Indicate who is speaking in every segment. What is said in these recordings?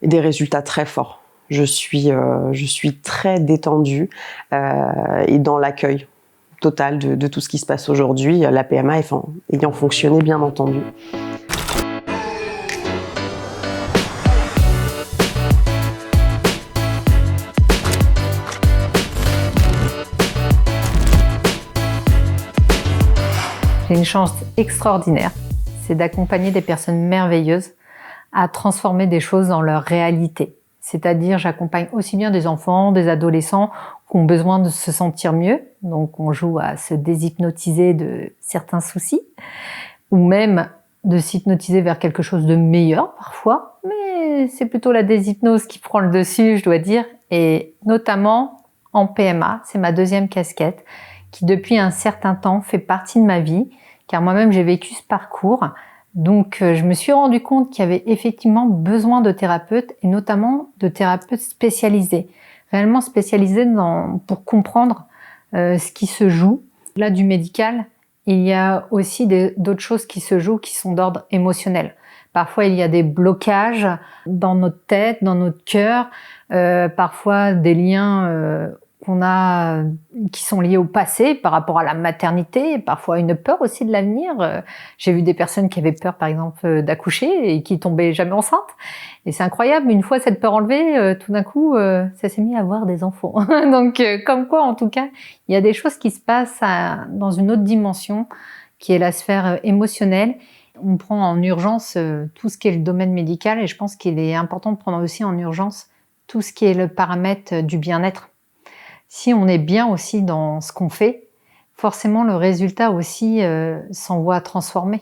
Speaker 1: et des résultats très forts. Je suis très détendue et dans l'accueil total de tout ce qui se passe aujourd'hui, la PMA ayant fonctionné bien entendu.
Speaker 2: J'ai une chance extraordinaire, c'est d'accompagner des personnes merveilleuses à transformer des choses dans leur réalité. C'est-à-dire, j'accompagne aussi bien des enfants, des adolescents qui ont besoin de se sentir mieux, donc on joue à se déshypnotiser de certains soucis, ou même de s'hypnotiser vers quelque chose de meilleur parfois, mais c'est plutôt la déshypnose qui prend le dessus, je dois dire, et notamment en PMA, c'est ma deuxième casquette, qui depuis un certain temps fait partie de ma vie, car moi-même j'ai vécu ce parcours. Donc je me suis rendu compte qu'il y avait effectivement besoin de thérapeutes, et notamment de thérapeutes spécialisés, réellement spécialisés pour comprendre ce qui se joue. Là, du médical, il y a aussi d'autres choses qui se jouent qui sont d'ordre émotionnel. Parfois, il y a des blocages dans notre tête, dans notre cœur, parfois des liens qu'on a qui sont liés au passé par rapport à la maternité, parfois une peur aussi de l'avenir. J'ai vu des personnes qui avaient peur, par exemple, d'accoucher et qui tombaient jamais enceintes. Et c'est incroyable, une fois cette peur enlevée, tout d'un coup, ça s'est mis à avoir des enfants. Donc, comme quoi, en tout cas, il y a des choses qui se passent dans une autre dimension, qui est la sphère émotionnelle. On prend en urgence tout ce qui est le domaine médical, et je pense qu'il est important de prendre aussi en urgence tout ce qui est le paramètre du bien-être. Si on est bien aussi dans ce qu'on fait, forcément le résultat aussi s'envoie transformer.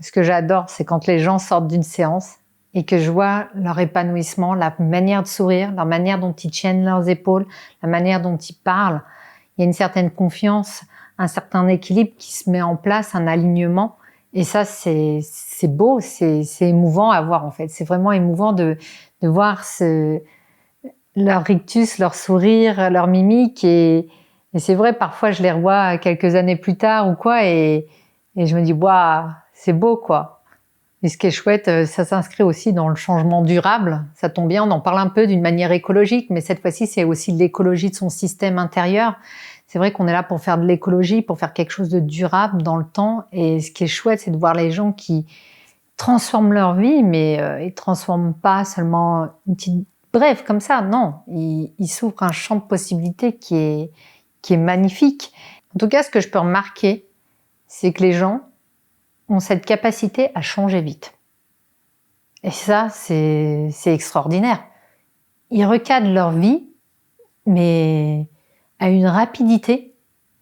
Speaker 2: Ce que j'adore, c'est quand les gens sortent d'une séance et que je vois leur épanouissement, la manière de sourire, la manière dont ils tiennent leurs épaules, la manière dont ils parlent. Il y a une certaine confiance, un certain équilibre qui se met en place, un alignement. Et ça, c'est beau, c'est émouvant à voir en fait. C'est vraiment émouvant de voir leur rictus, leur sourire, leur mimique, et c'est vrai, parfois je les revois quelques années plus tard ou quoi, et je me dis, waouh, c'est beau quoi. Et ce qui est chouette, ça s'inscrit aussi dans le changement durable. Ça tombe bien, on en parle un peu d'une manière écologique, mais cette fois-ci, c'est aussi de l'écologie de son système intérieur. C'est vrai qu'on est là pour faire de l'écologie, pour faire quelque chose de durable dans le temps, et ce qui est chouette, c'est de voir les gens qui transforment leur vie, mais ils transforment pas seulement une petite bref, comme ça, non. Il s'ouvre un champ de possibilités qui est magnifique. En tout cas, ce que je peux remarquer, c'est que les gens ont cette capacité à changer vite. Et ça, c'est extraordinaire. Ils recadrent leur vie, mais à une rapidité,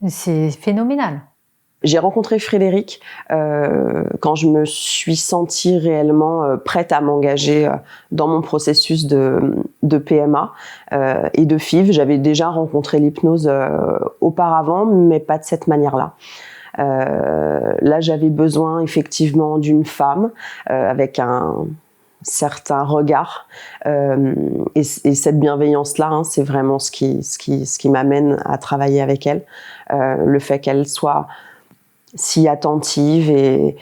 Speaker 2: c'est phénoménal.
Speaker 1: J'ai rencontré Frédéric quand je me suis sentie réellement prête à m'engager dans mon processus de PMA et de FIV. J'avais déjà rencontré l'hypnose auparavant, mais pas de cette manière-là. Là, j'avais besoin effectivement d'une femme avec un certain regard et cette bienveillance-là, hein, c'est vraiment ce qui m'amène à travailler avec elle. Le fait qu'elle soit si attentive et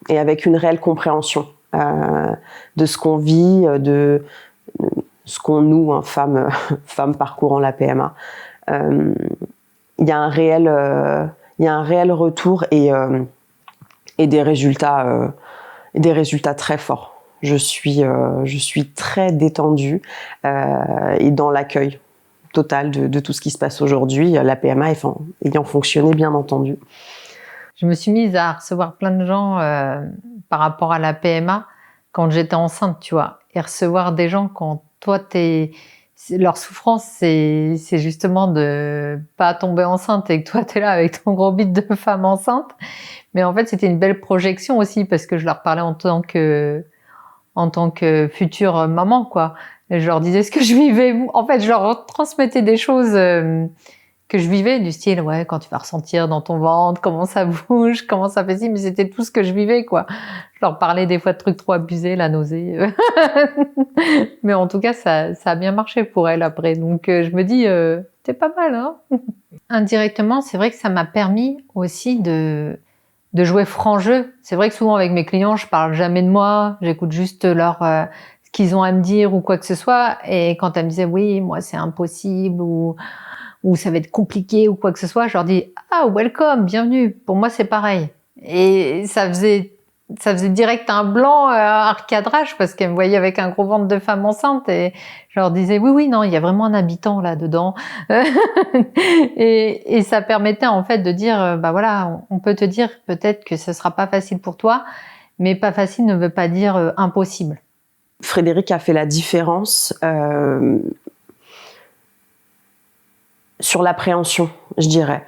Speaker 1: avec une réelle compréhension de ce qu'on vit, de ce qu'on noue, hein, femme parcourant la PMA. Il y a un réel retour et des résultats très forts. Je suis très détendue et dans l'accueil total de tout ce qui se passe aujourd'hui, la PMA ayant fonctionné bien entendu.
Speaker 2: Je me suis mise à recevoir plein de gens par rapport à la PMA quand j'étais enceinte, tu vois, et recevoir des gens quand toi leur souffrance, c'est justement de pas tomber enceinte et que toi t'es là avec ton gros bide de femme enceinte. Mais en fait, c'était une belle projection aussi parce que je leur parlais en tant que future maman, quoi. Et je leur disais ce que je vivais. En fait, je leur transmettais des choses que je vivais, du style, ouais, quand tu vas ressentir dans ton ventre, comment ça bouge, comment ça fait ci, mais c'était tout ce que je vivais, quoi. Je leur parlais des fois de trucs trop abusés, la nausée. Mais en tout cas, ça a bien marché pour elle après. Donc, je me dis, c'est pas mal, hein. Indirectement, c'est vrai que ça m'a permis aussi de de jouer franc jeu. C'est vrai que souvent avec mes clients, je parle jamais de moi, j'écoute juste ce qu'ils ont à me dire ou quoi que ce soit. Et quand elles me disaient oui, moi c'est impossible ou ça va être compliqué ou quoi que ce soit, je leur dis ah welcome, bienvenue. Pour moi c'est pareil. Et ça faisait direct un blanc, un recadrage parce qu'elles me voyaient avec un gros ventre de femme enceinte et je leur disais oui non, il y a vraiment un habitant là dedans. et ça permettait en fait de dire bah voilà, on peut te dire peut-être que ce sera pas facile pour toi, mais pas facile ne veut pas dire impossible.
Speaker 1: Frédéric a fait la différence sur l'appréhension, je dirais.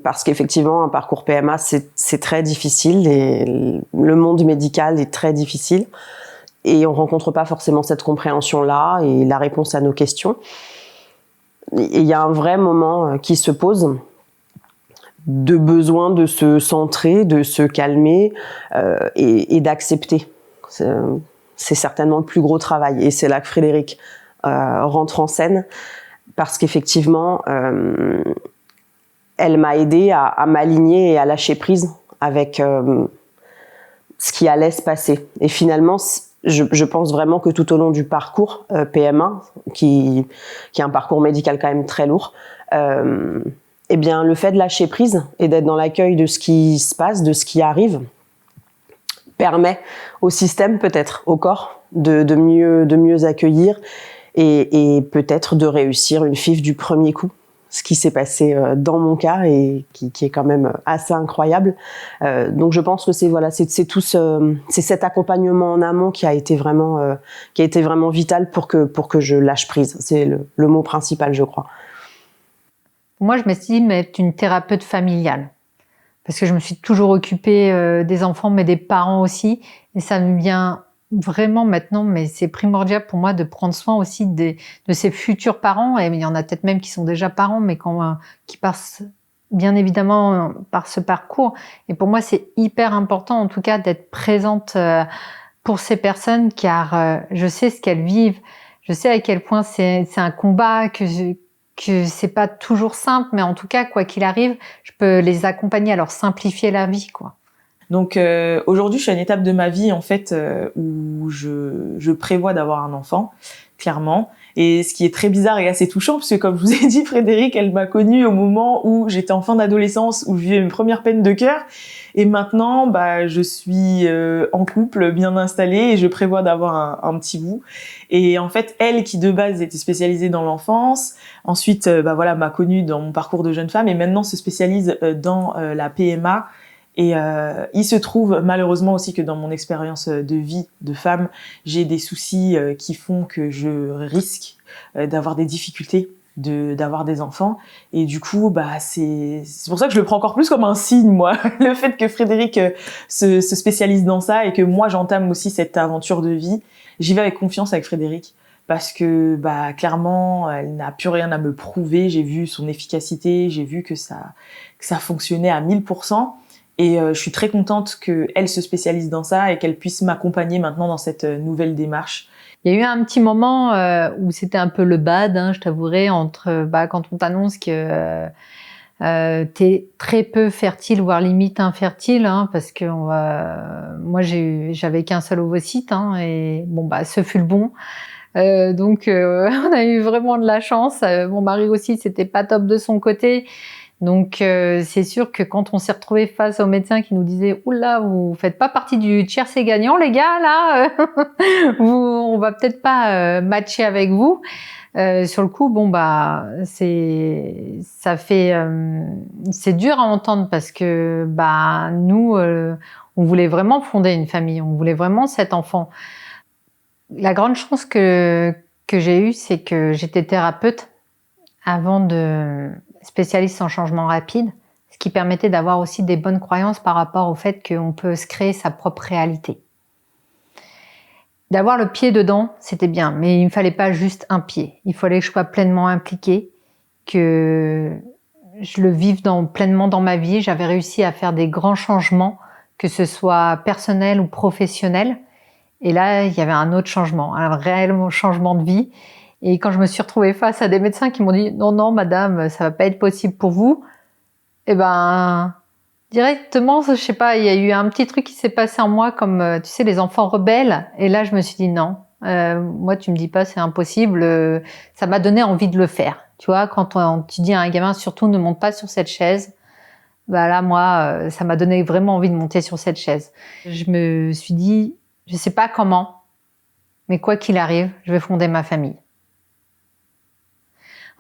Speaker 1: Parce qu'effectivement, un parcours PMA, c'est très difficile et le monde médical est très difficile et on rencontre pas forcément cette compréhension-là et la réponse à nos questions. Et il y a un vrai moment qui se pose de besoin de se centrer, de se calmer et d'accepter. C'est certainement le plus gros travail et c'est là que Frédéric rentre en scène parce qu'effectivement elle m'a aidée à m'aligner et à lâcher prise avec ce qui allait se passer. Et finalement, je pense vraiment que tout au long du parcours PMA, qui est un parcours médical quand même très lourd, eh bien, le fait de lâcher prise et d'être dans l'accueil de ce qui se passe, de ce qui arrive, permet au système, peut-être, au corps, de mieux accueillir et peut-être de réussir une FIV du premier coup. Ce qui s'est passé dans mon cas et qui est quand même assez incroyable. Donc je pense que c'est cet accompagnement en amont qui a été vraiment vital pour que je lâche prise. C'est le mot principal, je crois.
Speaker 2: Moi, je me suis dit être une thérapeute familiale parce que je me suis toujours occupée des enfants, mais des parents aussi, et ça me vient vraiment maintenant, mais c'est primordial pour moi de prendre soin aussi de ces futurs parents, et il y en a peut-être même qui sont déjà parents, mais qui passent bien évidemment par ce parcours. Et pour moi, c'est hyper important, en tout cas, d'être présente pour ces personnes, car je sais ce qu'elles vivent, je sais à quel point c'est un combat, que c'est pas toujours simple, mais en tout cas, quoi qu'il arrive, je peux les accompagner à leur simplifier la vie, quoi.
Speaker 3: Donc aujourd'hui, je suis à une étape de ma vie en fait où je prévois d'avoir un enfant, clairement. Et ce qui est très bizarre et assez touchant, parce que comme je vous ai dit, Frédéric, elle m'a connue au moment où j'étais en fin d'adolescence, où je vivais mes premières peines de cœur. Et maintenant, je suis en couple, bien installée, et je prévois d'avoir un petit bout. Et en fait, elle, qui de base était spécialisée dans l'enfance, ensuite, m'a connue dans mon parcours de jeune femme, et maintenant se spécialise dans la PMA. Et il se trouve malheureusement aussi que dans mon expérience de vie de femme, j'ai des soucis qui font que je risque d'avoir des difficultés d'avoir des enfants. Et du coup, c'est pour ça que je le prends encore plus comme un signe, moi, le fait que Frédéric se spécialise dans ça et que moi j'entame aussi cette aventure de vie. J'y vais avec confiance avec Frédéric parce que clairement, elle n'a plus rien à me prouver. J'ai vu son efficacité, j'ai vu que ça fonctionnait à 1000%. Et je suis très contente qu'elle se spécialise dans ça et qu'elle puisse m'accompagner maintenant dans cette nouvelle démarche.
Speaker 2: Il y a eu un petit moment où c'était un peu le bad, je t'avouerai, entre quand on t'annonce que t'es très peu fertile, voire limite infertile, parce que moi j'avais qu'un seul ovocyte, et ce fut le bon. Donc on a eu vraiment de la chance. Mon mari aussi, c'était pas top de son côté. Donc c'est sûr que quand on s'est retrouvé face aux médecins qui nous disaient oula, vous faites pas partie du tiercé gagnant les gars là, on va peut-être pas matcher avec vous. Sur le coup, c'est dur à entendre parce que nous on voulait vraiment fonder une famille, on voulait vraiment cet enfant. La grande chance que j'ai eue, c'est que j'étais thérapeute avant de spécialiste en changement rapide, ce qui permettait d'avoir aussi des bonnes croyances par rapport au fait qu'on peut se créer sa propre réalité. D'avoir le pied dedans, c'était bien, mais il ne fallait pas juste un pied. Il fallait que je sois pleinement impliquée, que je le vive pleinement dans ma vie. J'avais réussi à faire des grands changements, que ce soit personnel ou professionnel. Et là, il y avait un autre changement, un réel changement de vie. Et quand je me suis retrouvée face à des médecins qui m'ont dit « Non, madame, ça va pas être possible pour vous », Directement, je sais pas, il y a eu un petit truc qui s'est passé en moi comme, tu sais, les enfants rebelles. Et là, je me suis dit non, moi, tu me dis pas c'est impossible. Ça m'a donné envie de le faire. Tu vois, quand tu dis à un gamin, surtout ne monte pas sur cette chaise, bah là, moi, ça m'a donné vraiment envie de monter sur cette chaise. Je me suis dit, je sais pas comment, mais quoi qu'il arrive, je vais fonder ma famille.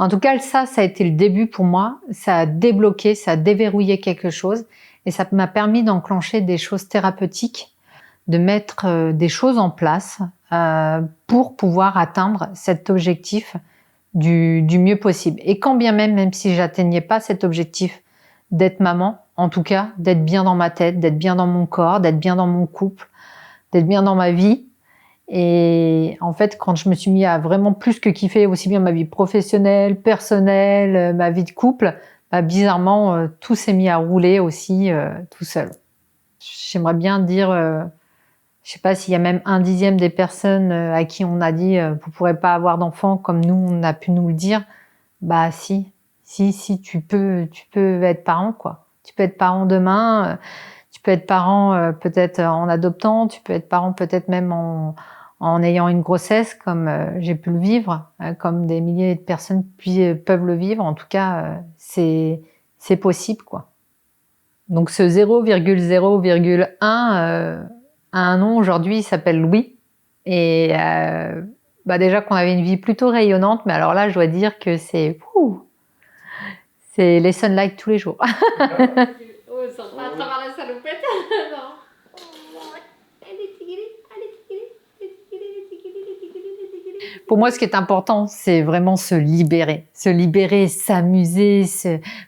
Speaker 2: En tout cas, ça a été le début pour moi. Ça a débloqué, ça a déverrouillé quelque chose. Et ça m'a permis d'enclencher des choses thérapeutiques, de mettre des choses en place pour pouvoir atteindre cet objectif du mieux possible. Et quand bien même si j'atteignais pas cet objectif d'être maman, en tout cas, d'être bien dans ma tête, d'être bien dans mon corps, d'être bien dans mon couple, d'être bien dans ma vie. Et en fait, quand je me suis mis à vraiment plus que kiffer aussi bien ma vie professionnelle, personnelle, ma vie de couple, bah, bizarrement, tout s'est mis à rouler aussi tout seul. J'aimerais bien dire, je sais pas s'il y a même 1/10 des personnes à qui on a dit vous pourrez pas avoir d'enfants comme nous, on a pu nous le dire. Bah si, tu peux être parent quoi. Tu peux être parent demain, tu peux être parent peut-être en adoptant, tu peux être parent peut-être même en ayant une grossesse comme j'ai pu le vivre, comme des milliers de personnes peuvent le vivre. En tout cas, c'est possible, quoi. Donc ce 0,0,1 a un nom aujourd'hui, il s'appelle Louis. Et bah déjà qu'on avait une vie plutôt rayonnante, mais alors là, je dois dire que c'est les sunlights tous les jours.
Speaker 4: Oh, ça va à travers la salopette. Non.
Speaker 2: Pour moi, ce qui est important, c'est vraiment se libérer, s'amuser,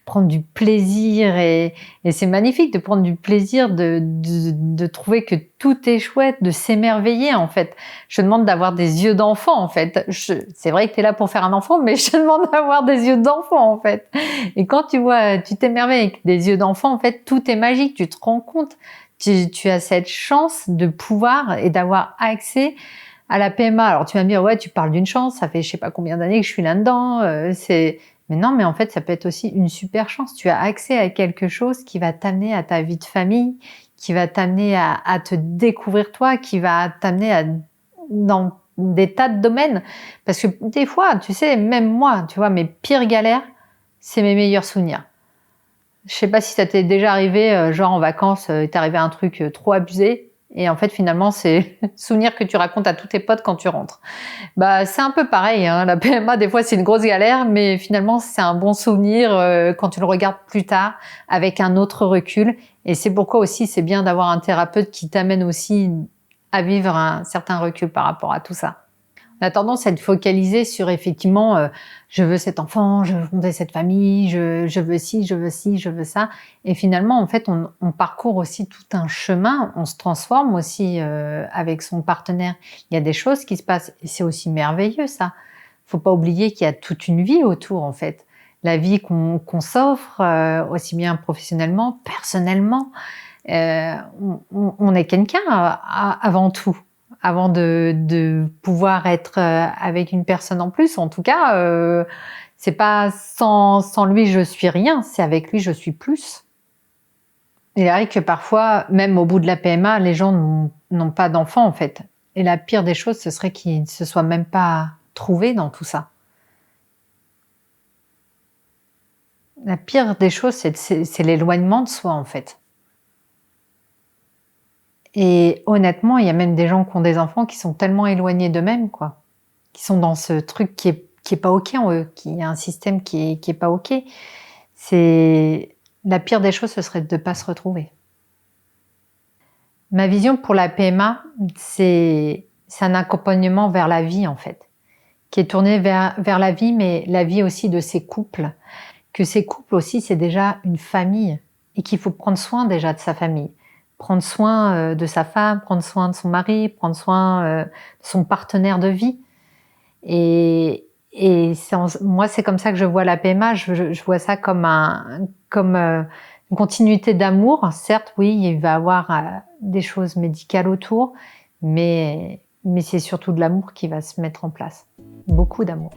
Speaker 2: prendre du plaisir. Et c'est magnifique de prendre du plaisir, de trouver que tout est chouette, de s'émerveiller en fait. Je demande d'avoir des yeux d'enfant en fait. C'est vrai que tu es là pour faire un enfant, mais je te demande d'avoir des yeux d'enfant en fait. Et quand tu t'émerveilles avec des yeux d'enfant, en fait, tout est magique. Tu te rends compte, tu as cette chance de pouvoir et d'avoir accès à la PMA. Alors tu vas me dire, ouais, tu parles d'une chance, ça fait je sais pas combien d'années que je suis là-dedans. Mais non, mais en fait, ça peut être aussi une super chance. Tu as accès à quelque chose qui va t'amener à ta vie de famille, qui va t'amener à te découvrir toi, qui va t'amener dans des tas de domaines. Parce que des fois, tu sais, même moi, tu vois, mes pires galères, c'est mes meilleurs souvenirs. Je sais pas si ça t'est déjà arrivé, genre en vacances, t'est arrivé un truc trop abusé. Et en fait, finalement, c'est le souvenir que tu racontes à tous tes potes quand tu rentres. Bah, c'est un peu pareil, hein. La PMA, des fois, c'est une grosse galère, mais finalement, c'est un bon souvenir quand tu le regardes plus tard avec un autre recul. Et c'est pourquoi aussi, c'est bien d'avoir un thérapeute qui t'amène aussi à vivre un certain recul par rapport à tout ça. On a tendance à être focalisé sur effectivement, je veux cet enfant, je veux fonder cette famille, je veux ci, je veux ci, je veux ça. Et finalement, en fait, on parcourt aussi tout un chemin, on se transforme aussi avec son partenaire. Il y a des choses qui se passent et c'est aussi merveilleux ça. Faut pas oublier qu'il y a toute une vie autour en fait. La vie qu'on s'offre, aussi bien professionnellement, personnellement. On est quelqu'un avant tout. Avant de pouvoir être avec une personne en plus. En tout cas, c'est pas sans lui je suis rien, c'est avec lui je suis plus. Il est vrai que parfois, même au bout de la PMA, les gens n'ont pas d'enfants en fait. Et la pire des choses, ce serait qu'ils ne se soient même pas trouvés dans tout ça. La pire des choses, c'est l'éloignement de soi en fait. Et honnêtement, il y a même des gens qui ont des enfants qui sont tellement éloignés d'eux-mêmes, quoi. Qui sont dans ce truc qui est pas OK en eux, qui a un système qui est pas OK. C'est la pire des choses, ce serait de pas se retrouver. Ma vision pour la PMA, c'est un accompagnement vers la vie, en fait. Qui est tourné vers la vie, mais la vie aussi de ces couples. Que ces couples aussi, c'est déjà une famille. Et qu'il faut prendre soin déjà de sa famille. Prendre soin de sa femme, prendre soin de son mari, prendre soin de son partenaire de vie. Et moi, c'est comme ça que je vois la PMA. Je vois ça comme une continuité d'amour. Certes, oui, il va y avoir des choses médicales autour, mais c'est surtout de l'amour qui va se mettre en place. Beaucoup d'amour.